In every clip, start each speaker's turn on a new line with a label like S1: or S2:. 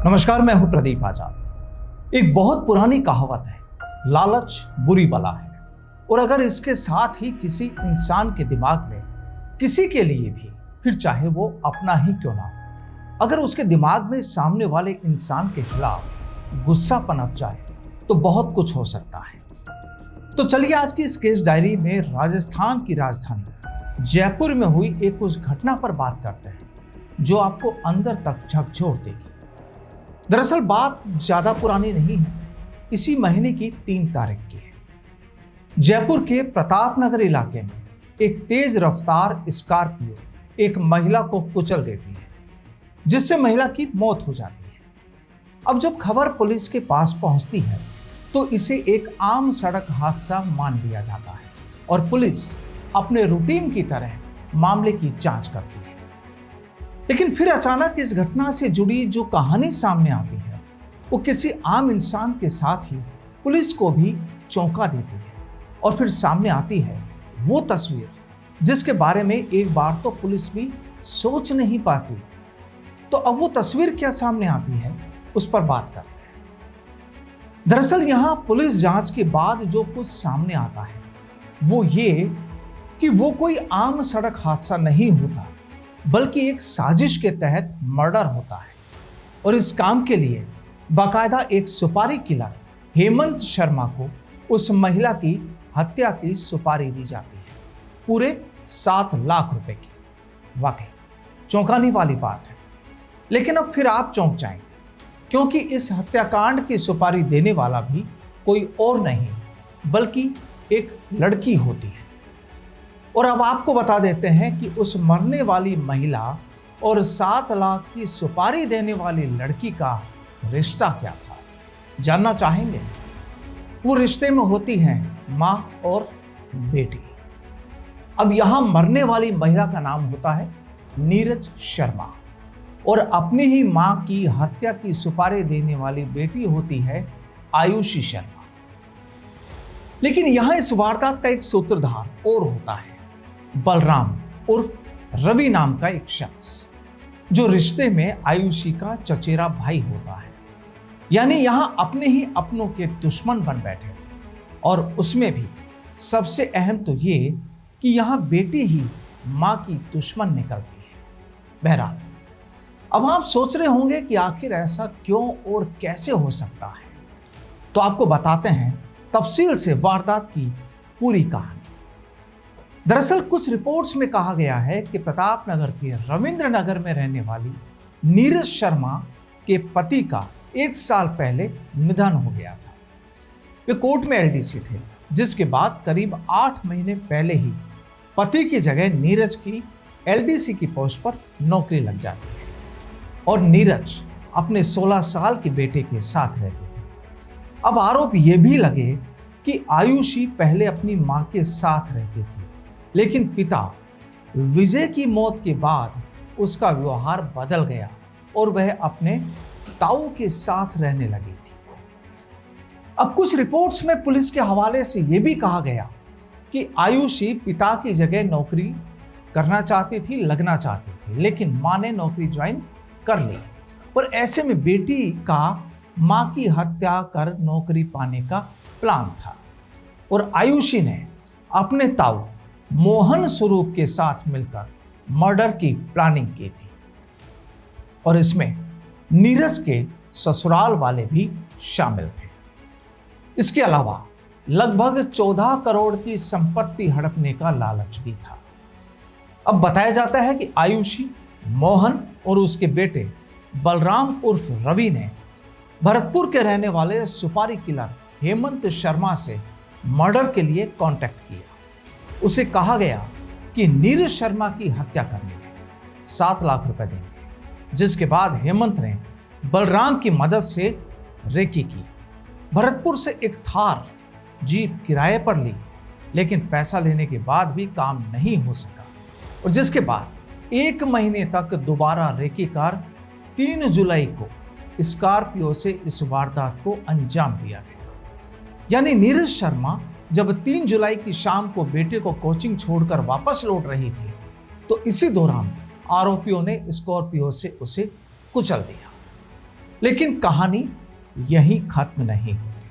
S1: नमस्कार, मैं हूं प्रदीप आजाद। एक बहुत पुरानी कहावत है, लालच बुरी बला है। और अगर इसके साथ ही किसी इंसान के दिमाग में किसी के लिए भी, फिर चाहे वो अपना ही क्यों ना हो, अगर उसके दिमाग में सामने वाले इंसान के खिलाफ गुस्सा पनप जाए तो बहुत कुछ हो सकता है। तो चलिए आज की इस केस डायरी में राजस्थान की राजधानी जयपुर में हुई एक उस घटना पर बात करते हैं जो आपको अंदर तक झकझोर देगी। दरअसल बात ज्यादा पुरानी नहीं है, इसी महीने की 3 तारीख की है। जयपुर के प्रतापनगर इलाके में एक तेज रफ्तार स्कॉर्पियो एक महिला को कुचल देती है, जिससे महिला की मौत हो जाती है। अब जब खबर पुलिस के पास पहुंचती है तो इसे एक आम सड़क हादसा मान लिया जाता है और पुलिस अपने रूटीन की तरह मामले की जांच करती है। लेकिन फिर अचानक इस घटना से जुड़ी जो कहानी सामने आती है वो किसी आम इंसान के साथ ही पुलिस को भी चौंका देती है। और फिर सामने आती है वो तस्वीर जिसके बारे में एक बार तो पुलिस भी सोच नहीं पाती। तो अब वो तस्वीर क्या सामने आती है उस पर बात करते हैं। दरअसल यहाँ पुलिस जांच के बाद जो कुछ सामने आता है वो ये कि वो कोई आम सड़क हादसा नहीं होता, बल्कि एक साजिश के तहत मर्डर होता है। और इस काम के लिए बाकायदा एक सुपारी किलर हेमंत शर्मा को उस महिला की हत्या की सुपारी दी जाती है, पूरे 7 लाख रुपए की। वाकई चौंकाने वाली बात है। लेकिन अब फिर आप चौंक जाएंगे, क्योंकि इस हत्याकांड की सुपारी देने वाला भी कोई और नहीं बल्कि एक लड़की होती है। और अब आपको बता देते हैं कि उस मरने वाली महिला और 7 लाख की सुपारी देने वाली लड़की का रिश्ता क्या था। जानना चाहेंगे? वो रिश्ते में होती हैं माँ और बेटी। अब यहां मरने वाली महिला का नाम होता है नीरज शर्मा और अपनी ही मां की हत्या की सुपारी देने वाली बेटी होती है आयुषी शर्मा। लेकिन यहां इस वारदात का एक सूत्रधार और होता है, बलराम उर्फ रवि नाम का एक शख्स, जो रिश्ते में आयुषी का चचेरा भाई होता है। यानी यहां अपने ही अपनों के दुश्मन बन बैठे थे। और उसमें भी सबसे अहम तो ये कि यहां बेटी ही मां की दुश्मन निकलती है। बहरहाल अब आप सोच रहे होंगे कि आखिर ऐसा क्यों और कैसे हो सकता है, तो आपको बताते हैं तफसील से वारदात की पूरी कहानी। दरअसल कुछ रिपोर्ट्स में कहा गया है कि प्रतापनगर के रविंद्र नगर में रहने वाली नीरज शर्मा के पति का 1 साल पहले निधन हो गया था। वे कोर्ट में एलडीसी थे, जिसके बाद करीब 8 महीने पहले ही पति की जगह नीरज की एलडीसी की पोस्ट पर नौकरी लग जाती है और नीरज अपने 16 साल के बेटे के साथ रहती थी। अब आरोप ये भी लगे कि आयुषी पहले अपनी मां के साथ रहती थी, लेकिन पिता विजय की मौत के बाद उसका व्यवहार बदल गया और वह अपने ताऊ के साथ रहने लगी थी। अब कुछ रिपोर्ट्स में पुलिस के हवाले से यह भी कहा गया कि आयुषी पिता की जगह नौकरी करना चाहती थी, लगना चाहती थी, लेकिन मां ने नौकरी ज्वाइन कर ली। और ऐसे में बेटी का मां की हत्या कर नौकरी पाने का प्लान था और आयुषी ने अपने ताऊ मोहन स्वरूप के साथ मिलकर मर्डर की प्लानिंग की थी। और इसमें नीरज के ससुराल वाले भी शामिल थे। इसके अलावा लगभग 14 करोड़ की संपत्ति हड़पने का लालच भी था। अब बताया जाता है कि आयुषी, मोहन और उसके बेटे बलराम उर्फ रवि ने भरतपुर के रहने वाले सुपारी किलर हेमंत शर्मा से मर्डर के लिए कांटेक्ट किया। उसे कहा गया कि नीरज शर्मा की हत्या करनी है, 7 लाख रुपए देंगे। जिसके बाद हेमंत ने बलराम की मदद से रेकी की, भरतपुर से एक थार जीप किराए पर ली, लेकिन पैसा लेने के बाद भी काम नहीं हो सका। और जिसके बाद 1 महीने तक दोबारा रेकी कर 3 जुलाई को स्कॉर्पियो से इस वारदात को अंजाम दिया गया। यानी नीरज शर्मा जब 3 जुलाई की शाम को बेटे को कोचिंग छोड़कर वापस लौट रही थी, तो इसी दौरान आरोपियों ने स्कॉर्पियो से उसे कुचल दिया। लेकिन कहानी यहीं खत्म नहीं होती,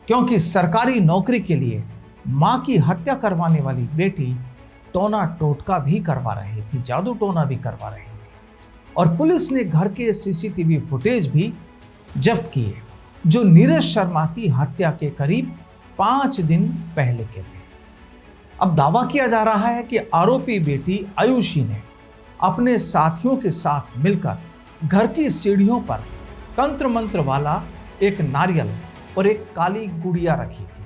S1: क्योंकि सरकारी नौकरी के लिए मां की हत्या करवाने वाली बेटी टोना टोटका भी करवा रही थी, जादू टोना भी करवा रही थी। और पुलिस ने घर के सीसीटीवी फुटेज भी जब्त किए जो नीरज शर्मा की हत्या के करीब 5 दिन पहले के थे। अब दावा किया जा रहा है कि आरोपी बेटी आयुषी ने अपने साथियों के साथ मिलकर घर की सीढ़ियों पर तंत्र मंत्र वाला एक नारियल और एक काली गुड़िया रखी थी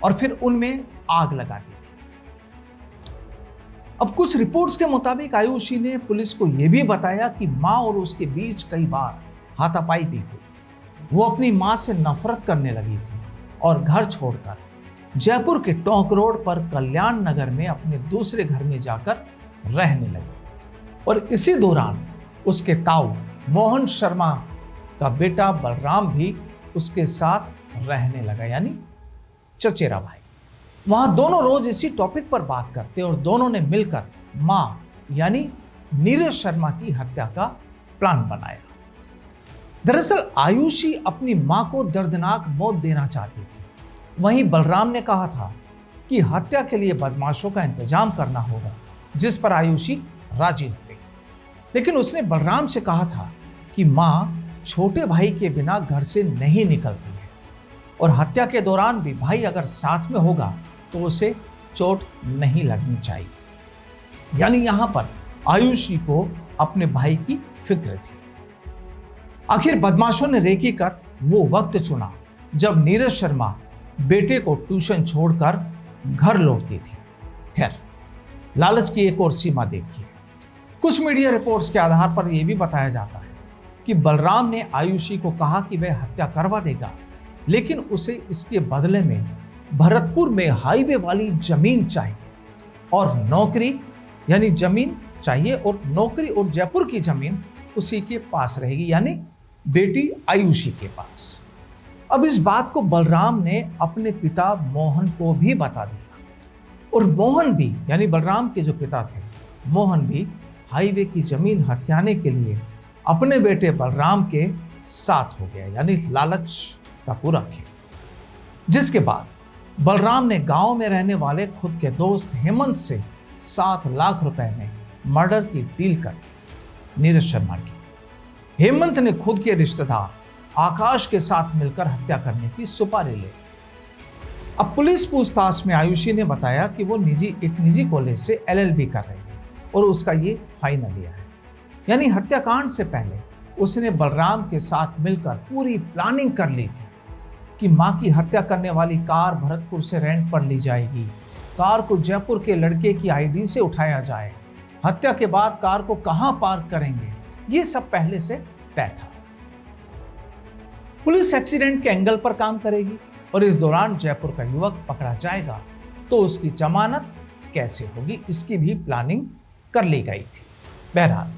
S1: और फिर उनमें आग लगा दी थी। अब कुछ रिपोर्ट्स के मुताबिक आयुषी ने पुलिस को यह भी बताया कि मां और उसके बीच कई बार हाथापाई भी हुई। वो अपनी मां से नफरत करने लगी थी और घर छोड़कर जयपुर के टोंक रोड पर कल्याण नगर में अपने दूसरे घर में जाकर रहने लगी। और इसी दौरान उसके ताऊ मोहन शर्मा का बेटा बलराम भी उसके साथ रहने लगा, यानी चचेरा भाई। वहां दोनों रोज इसी टॉपिक पर बात करते और दोनों ने मिलकर मां यानी नीरज शर्मा की हत्या का प्लान बनाया। दरअसल आयुषी अपनी मां को दर्दनाक मौत देना चाहती थी। वहीं बलराम ने कहा था कि हत्या के लिए बदमाशों का इंतजाम करना होगा, जिस पर आयुषी राजी हो गई। लेकिन उसने बलराम से कहा था कि मां छोटे भाई के बिना घर से नहीं निकलती है और हत्या के दौरान भी भाई अगर साथ में होगा तो उसे चोट नहीं लगनी चाहिए। यानी यहां पर आयुषी को अपने भाई की फिक्र थी। आखिर बदमाशों ने रेकी कर वो वक्त चुना जब नीरज शर्मा बेटे को ट्यूशन छोड़कर घर लौटती थी। खैर, लालच की एक और सीमा देखिए। कुछ मीडिया रिपोर्ट्स के आधार पर यह भी बताया जाता है कि बलराम ने आयुषी को कहा कि वह हत्या करवा देगा, लेकिन उसे इसके बदले में भरतपुर में हाईवे वाली जमीन चाहिए और नौकरी, यानी जमीन चाहिए और नौकरी और जयपुर की जमीन उसी के पास रहेगी, यानी बेटी आयुषी के पास। अब इस बात को बलराम ने अपने पिता मोहन को भी बता दिया और मोहन भी, यानी बलराम के जो पिता थे, मोहन भी हाईवे की जमीन हथियाने के लिए अपने बेटे बलराम के साथ हो गया, यानी लालच का पूरा खेल। जिसके बाद बलराम ने गांव में रहने वाले खुद के दोस्त हेमंत से 7 लाख रुपए में मर्डर की डील कर दी नीरज शर्मा की। हेमंत ने खुद के रिश्तेदार आकाश के साथ मिलकर हत्या करने की सुपारी ले। अब पुलिस पूछताछ में आयुषी ने बताया कि वो एक निजी कॉलेज से LLB कर रही है और उसका ये फाइनल ईयर है। यानी हत्याकांड से पहले उसने बलराम के साथ मिलकर पूरी प्लानिंग कर ली थी कि मां की हत्या करने वाली कार भरतपुर से रेंट पर ली जाएगी, कार को जयपुर के लड़के की ID से उठाया जाए, हत्या के बाद कार को कहां पार्क करेंगे, ये सब पहले से तय था। पुलिस एक्सीडेंट के एंगल पर काम करेगी और इस दौरान जयपुर का युवक पकड़ा जाएगा तो उसकी जमानत कैसे होगी, इसकी भी प्लानिंग कर ली गई थी। बहरहाल,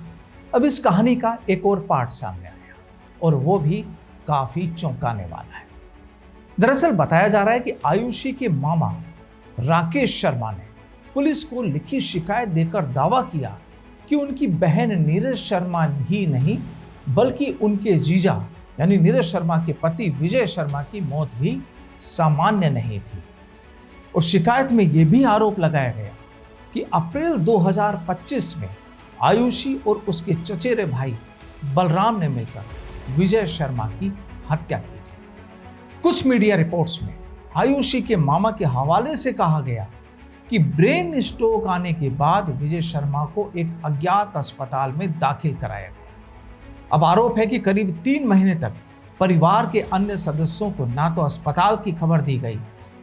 S1: अब इस कहानी का एक और पार्ट सामने आया और वो भी काफी चौंकाने वाला है। दरअसल बताया जा रहा है कि आयुषी के मामा राकेश शर्मा ने पुलिस को लिखी शिकायत देकर दावा किया कि उनकी बहन नीरज शर्मा ही नहीं बल्कि उनके जीजा यानी नीरज शर्मा के पति विजय शर्मा की मौत भी सामान्य नहीं थी। और शिकायत में यह भी आरोप लगाया गया कि अप्रैल 2025 में आयुषी और उसके चचेरे भाई बलराम ने मिलकर विजय शर्मा की हत्या की थी। कुछ मीडिया रिपोर्ट्स में आयुषी के मामा के हवाले से कहा गया कि ब्रेन स्ट्रोक आने के बाद विजय शर्मा को एक अज्ञात अस्पताल में दाखिल कराया गया। अब आरोप है कि करीब 3 महीने तक परिवार के अन्य सदस्यों को ना तो अस्पताल की खबर दी गई,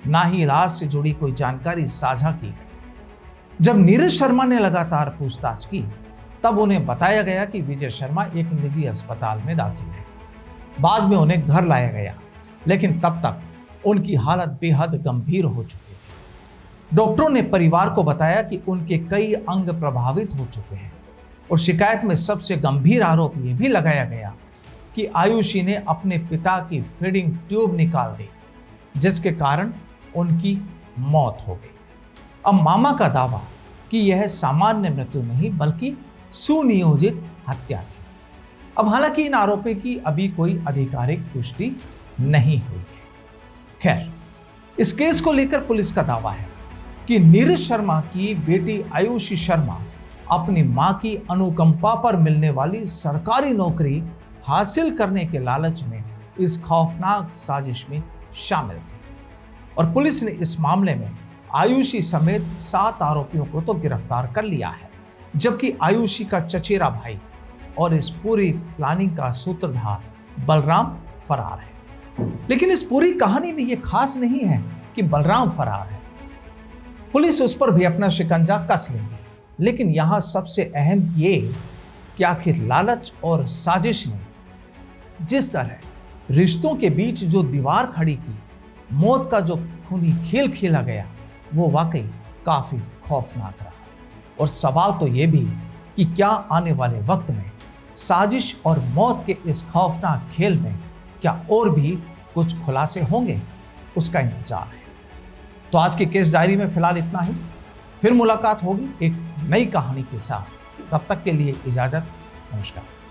S1: ना ही इलाज से जुड़ी कोई जानकारी साझा की गई। जब नीरज शर्मा ने लगातार पूछताछ की तब उन्हें बताया गया कि विजय शर्मा एक निजी अस्पताल में दाखिल है। बाद में उन्हें घर लाया गया, लेकिन तब तक उनकी हालत बेहद गंभीर हो चुकी थी। डॉक्टरों ने परिवार को बताया कि उनके कई अंग प्रभावित हो चुके हैं और शिकायत में सबसे गंभीर आरोप यह भी लगाया गया कि आयुषी ने अपने पिता की फीडिंग ट्यूब निकाल दी, जिसके कारण उनकी मौत हो गई। अब मामा का दावा कि यह सामान्य मृत्यु नहीं बल्कि सुनियोजित हत्या थी। अब हालांकि इन आरोपों की अभी कोई आधिकारिक पुष्टि नहीं हुई है। खैर, इस केस को लेकर पुलिस का दावा है कि नीरज शर्मा की बेटी आयुषी शर्मा अपनी मां की अनुकंपा पर मिलने वाली सरकारी नौकरी हासिल करने के लालच में इस खौफनाक साजिश में शामिल थी और पुलिस ने इस मामले में आयुषी समेत 7 आरोपियों को तो गिरफ्तार कर लिया है, जबकि आयुषी का चचेरा भाई और इस पूरी प्लानिंग का सूत्रधार बलराम फरार है। लेकिन इस पूरी कहानी में यह खास नहीं है कि बलराम फरार है, पुलिस उस पर भी अपना शिकंजा कस लेगी। लेकिन यहां सबसे अहम ये कि आखिर लालच और साजिश ने जिस तरह रिश्तों के बीच जो दीवार खड़ी की, मौत का जो खूनी खेल खेला गया, वो वाकई काफी खौफनाक रहा। और सवाल तो ये भी कि क्या आने वाले वक्त में साजिश और मौत के इस खौफनाक खेल में क्या और भी कुछ खुलासे होंगे, उसका इंतजार है। तो आज की केस डायरी में फिलहाल इतना ही। फिर मुलाकात होगी एक नई कहानी के साथ। तब तक के लिए इजाजत, नमस्कार।